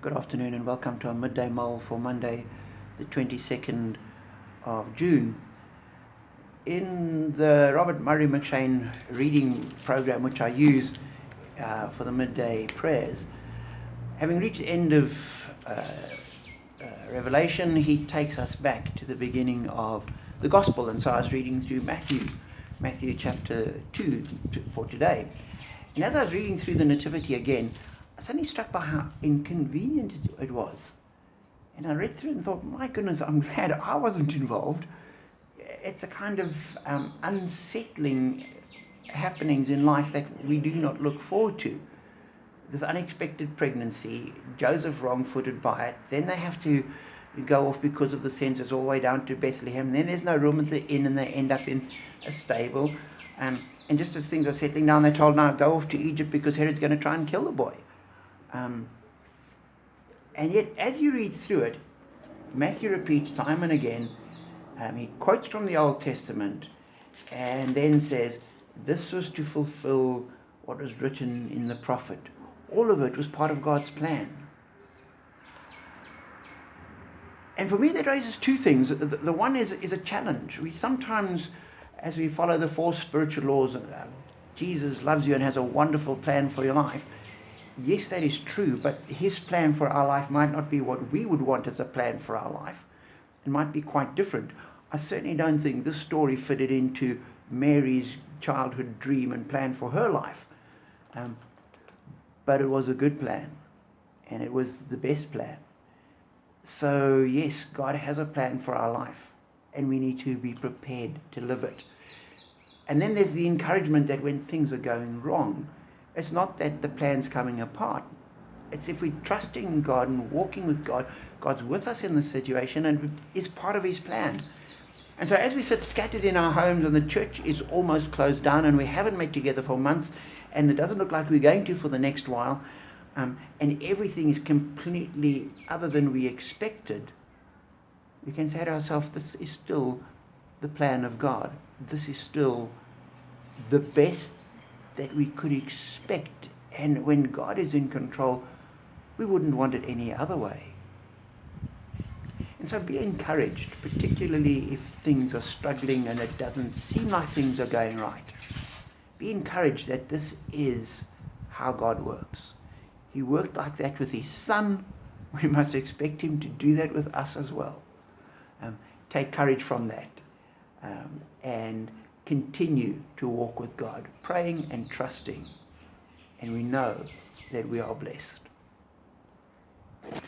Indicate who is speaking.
Speaker 1: Good afternoon and welcome to our Midday Mull for Monday, the 22nd of June. In the Robert Murray McShane reading program, which I use for the midday prayers, having reached the end of Revelation, he takes us back to the beginning of the Gospel. And so I was reading through Matthew chapter 2 for today. And as I was reading through the Nativity again, I was suddenly struck by how inconvenient it was. And I read through it and thought, my goodness, I'm glad I wasn't involved. It's a kind of unsettling happenings in life that we do not look forward to. This unexpected pregnancy, Joseph wrong-footed by it, then they have to go off because of the census all the way down to Bethlehem, then there's no room at the inn and they end up in a stable. And just as things are settling down, they're told, now go off to Egypt because Herod's going to try and kill the boy. And yet, as you read through it, Matthew repeats time and again, he quotes from the Old Testament and then says, this was to fulfill what was written in the prophet. All of it was part of God's plan. And for me, that raises two things. The one is a challenge. We sometimes, as we follow the four spiritual laws, Jesus loves you and has a wonderful plan for your life. Yes, that is true, but his plan for our life might not be what we would want as a plan for our life. It might be quite different. I certainly don't think this story fitted into Mary's childhood dream and plan for her life. But it was a good plan, and it was the best plan. So yes, God has a plan for our life, and we need to be prepared to live it. And then there's the encouragement that when things are going wrong, it's not that the plan's coming apart. It's if we're trusting in God and walking with God, God's with us in the situation and is part of his plan. And so as we sit scattered in our homes and the church is almost closed down and we haven't met together for months and it doesn't look like we're going to for the next while, and everything is completely other than we expected, we can say to ourselves, this is still the plan of God. This is still the best that we could expect. And when God is in control, we wouldn't want it any other way. And so be encouraged, particularly if things are struggling and it doesn't seem like things are going right. Be encouraged that this is how God works. He worked like that with his Son. We must expect him to do that with us as well. Take courage from that and continue to walk with God, praying and trusting. And we know that we are blessed.